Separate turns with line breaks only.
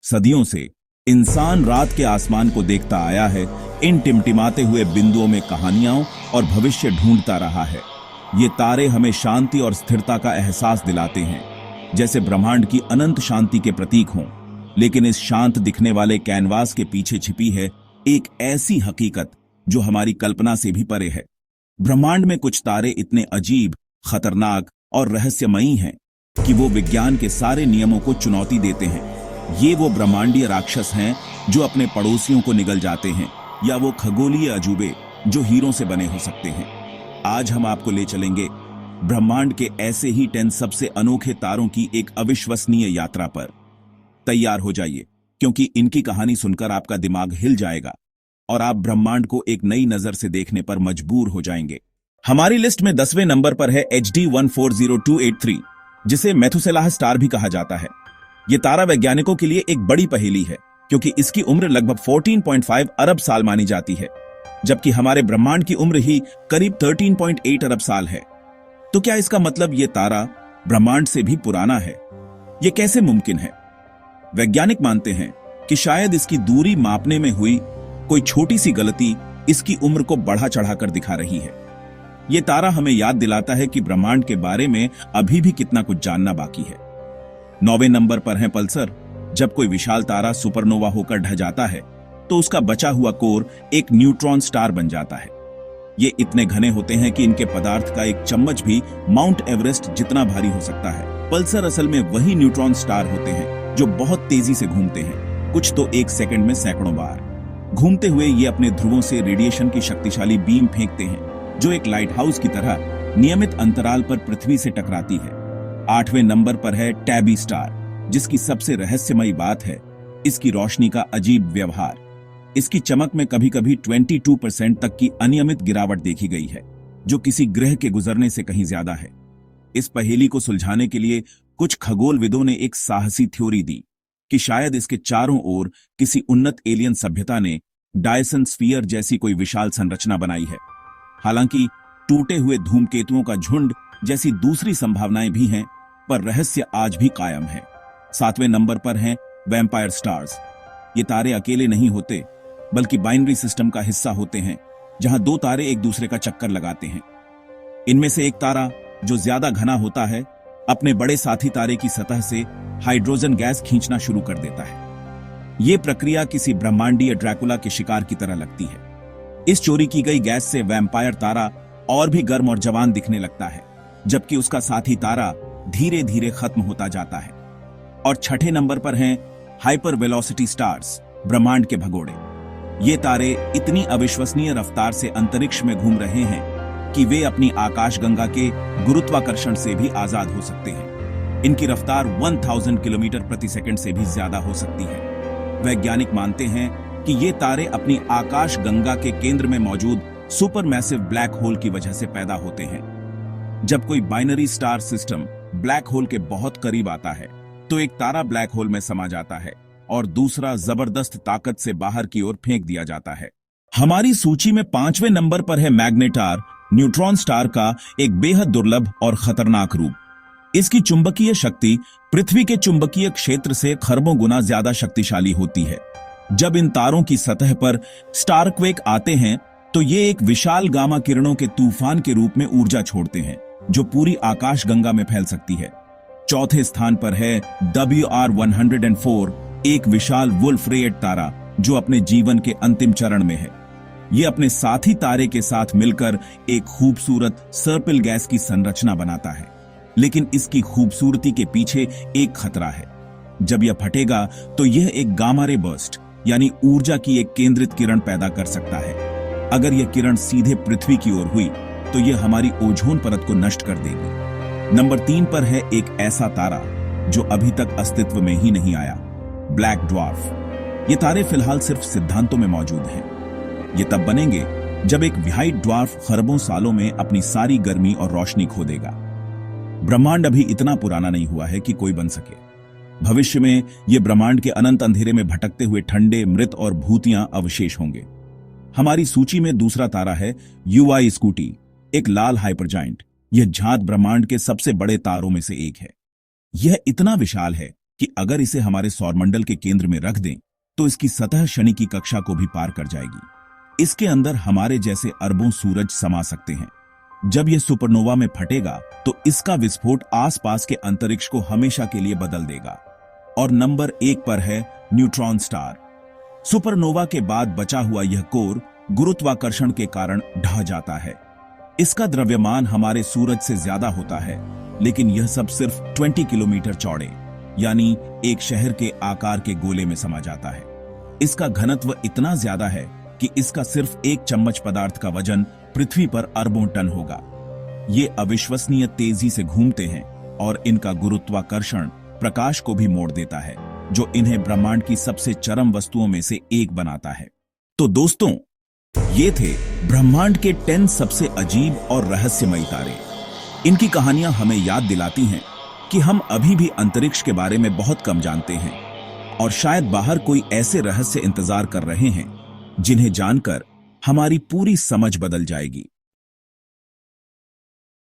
सदियों से इंसान रात के आसमान को देखता आया है, इन टिमटिमाते हुए बिंदुओं में कहानियां और भविष्य ढूंढता रहा है। ये तारे हमें शांति और स्थिरता का एहसास दिलाते हैं, जैसे ब्रह्मांड की अनंत शांति के प्रतीक हों। लेकिन इस शांत दिखने वाले कैनवास के पीछे छिपी है एक ऐसी हकीकत जो हमारी कल्पना से भी परे है। ब्रह्मांड में कुछ तारे इतने अजीब, खतरनाक और रहस्यमयी हैं कि वो विज्ञान के सारे नियमों को चुनौती देते हैं। ये वो ब्रह्मांडीय राक्षस हैं जो अपने पड़ोसियों को निगल जाते हैं, या वो खगोलीय अजूबे जो हीरों से बने हो सकते हैं। आज हम आपको ले चलेंगे ब्रह्मांड के ऐसे ही 10 सबसे अनोखे तारों की एक अविश्वसनीय यात्रा पर। तैयार हो जाइए, क्योंकि इनकी कहानी सुनकर आपका दिमाग हिल जाएगा और आप ब्रह्मांड को एक नई नजर से देखने पर मजबूर हो जाएंगे। हमारी लिस्ट में 10वें नंबर पर है HD 140283, जिसे मेथुसेलाह स्टार भी कहा जाता है। यह तारा वैज्ञानिकों के लिए एक बड़ी पहेली है, क्योंकि इसकी उम्र लगभग 14.5 अरब साल मानी जाती है, जबकि हमारे ब्रह्मांड की उम्र ही करीब 13.8 अरब साल है। तो क्या इसका मतलब यह तारा ब्रह्मांड से भी पुराना है? यह कैसे मुमकिन है? वैज्ञानिक मानते हैं कि शायद इसकी दूरी मापने में हुई कोई छोटी सी गलती इसकी उम्र को बढ़ा चढ़ाकर दिखा रही है। यह तारा हमें याद दिलाता है कि ब्रह्मांड के बारे में अभी भी कितना कुछ जानना बाकी है। 9वें नंबर पर है पल्सर। जब कोई विशाल तारा सुपरनोवा होकर ढह जाता है, तो उसका बचा हुआ कोर एक न्यूट्रॉन स्टार बन जाता है। ये इतने घने होते हैं कि इनके पदार्थ का एक चम्मच भी माउंट एवरेस्ट जितना भारी हो सकता है। पल्सर असल में वही न्यूट्रॉन स्टार होते हैं जो बहुत तेजी से घूमते हैं, कुछ तो 1 सेकंड में सैकड़ों बार। घूमते हुए ये अपने ध्रुवों से रेडिएशन की शक्तिशाली बीम फेंकते हैं, जो एक लाइट हाउस की तरह नियमित अंतराल पर पृथ्वी से टकराती है। 8वें नंबर पर है टैबी स्टार, जिसकी सबसे रहस्यमयी बात है इसकी रोशनी का अजीब व्यवहार। इसकी चमक में कभी कभी 22% तक की अनियमित गिरावट देखी गई है, जो किसी ग्रह के गुजरने से कहीं ज्यादा है। इस पहेली को सुलझाने के लिए कुछ खगोलविदों ने एक साहसी थ्योरी दी कि शायद इसके चारों ओर किसी उन्नत एलियन सभ्यता ने डायसन स्फीयर जैसी कोई विशाल संरचना बनाई है। हालांकि टूटे हुए धूमकेतुओं का झुंड जैसी दूसरी संभावनाएं भी हैं, पर रहस्य आज भी कायम है। 7वें नंबर पर हैं वैम्पायर स्टार्स। ये तारे अकेले नहीं होते, बल्कि बाइनरी सिस्टम का हिस्सा होते हैं, जहां 2 तारे एक दूसरे का चक्कर लगाते हैं। इनमें से एक तारा, जो ज्यादा घना होता है, अपने बड़े साथी तारे की सतह से हाइड्रोजन गैस खींचना शुरू कर देता है। यह प्रक्रिया किसी ब्रह्मांडीय ड्रैकुला के शिकार की तरह लगती है। इस चोरी की गई गैस से वैम्पायर तारा और भी गर्म और जवान दिखने लगता है, जबकि उसका साथी तारा धीरे धीरे खत्म होता जाता है। और 6ठे नंबर पर हैं हाइपर वेलोसिटी स्टार्स, ब्रह्मांड के भगोड़े। ये तारे इतनी अविश्वसनीय रफ्तार से अंतरिक्ष में घूम रहे हैं कि वे अपनी आकाशगंगा के गुरुत्वाकर्षण से भी आजाद हो सकते हैं। इनकी रफ्तार 1000 किलोमीटर प्रति सेकंड से भी ज्यादा हो सकती है। वैज्ञानिक मानते हैं कि ये तारे अपनी आकाशगंगा के केंद्र में मौजूद सुपरमैसिव ब्लैक होल की वजह से पैदा होते हैं। जब कोई binary star system black hole के बहुत करीब आता है, तो एक तारा ब्लैक होल में समा जाता है और दूसरा जबरदस्त ताकत से बाहर की ओर फेंक दिया जाता है। हमारी सूची में 5वें नंबर पर है मैग्नेटार, न्यूट्रॉन स्टार का एक बेहद दुर्लभ और खतरनाक रूप। इसकी चुंबकीय शक्ति पृथ्वी के चुंबकीय क्षेत्र से खरबों गुना ज्यादा शक्तिशाली होती है। जब इन तारों की सतह पर स्टारक्वेक आते हैं, तो ये एक विशाल गामा किरणों के तूफान के रूप में ऊर्जा छोड़ते हैं, जो पूरी आकाशगंगा में फैल सकती है। 4थे स्थान पर है WR104, एक विशाल वुल्फ रेड तारा जो अपने जीवन के अंतिम चरण में है। यह अपने साथी तारे के साथ मिलकर एक खूबसूरत सर्पिल गैस की संरचना बनाता है, लेकिन इसकी खूबसूरती के पीछे एक खतरा है। जब यह फटेगा, तो यह एक गामा रे बर्स्ट यानी ऊर्जा की एक केंद्रित किरण पैदा कर सकता है। अगर यह किरण सीधे पृथ्वी की ओर हुई, तो यह हमारी ओजोन परत को नष्ट कर देगी। नंबर 3 पर है एक ऐसा तारा जो अभी तक अस्तित्व में ही नहीं आया, ब्लैक ड्वार्फ। ये तारे फिलहाल सिर्फ सिद्धांतों में मौजूद हैं। ये तब बनेंगे जब एक व्हाइट ड्वार्फ खरबों सालों में अपनी सारी गर्मी और रोशनी खो देगा। ब्रह्मांड अभी इतना पुराना नहीं हुआ है कि कोई बन सके। भविष्य में ये ब्रह्मांड के अनंत अंधेरे में भटकते हुए ठंडे, मृत और भूतियां अवशेष होंगे। हमारी सूची में दूसरा तारा है UY स्कूटी, एक लाल हाइपरजाइंट। यह झात ब्रह्मांड के सबसे बड़े तारों में से एक है। यह इतना विशाल है कि अगर इसे हमारे सौरमंडल के केंद्र में रख दें तो इसकी सतह शनि की कक्षा को भी पार कर जाएगी। इसके अंदर हमारे जैसे अरबों सूरज समा सकते हैं। जब यह सुपरनोवा में फटेगा तो इसका विस्फोट आसपास के अंतरिक्ष को हमेशा के लिए बदल देगा। और नंबर 1 पर है न्यूट्रॉन स्टार। सुपरनोवा के बाद बचा हुआ यह कोर गुरुत्वाकर्षण के कारण ढह जाता है। इसका द्रव्यमान हमारे सूरज से ज्यादा होता है, लेकिन यह सब सिर्फ 20 किलोमीटर चौड़े यानी एक शहर के आकार के गोले में समा जाता है। इसका घनत्व इतना ज्यादा है कि इसका सिर्फ एक चम्मच पदार्थ का वजन पृथ्वी पर अरबों टन होगा। ये अविश्वसनीय तेजी से घूमते हैं और इनका गुरुत्वाकर्षण प्रकाश को भी मोड़ देता है, जो इन्हें ब्रह्मांड की सबसे चरम वस्तुओं में से एक बनाता है। तो दोस्तों, ये थे ब्रह्मांड के 10 सबसे अजीब और रहस्यमयी तारे। इनकी कहानियां हमें याद दिलाती हैं कि हम अभी भी अंतरिक्ष के बारे में बहुत कम जानते हैं और शायद बाहर कोई ऐसे रहस्य इंतजार कर रहे हैं जिन्हें जानकर हमारी पूरी समझ बदल जाएगी।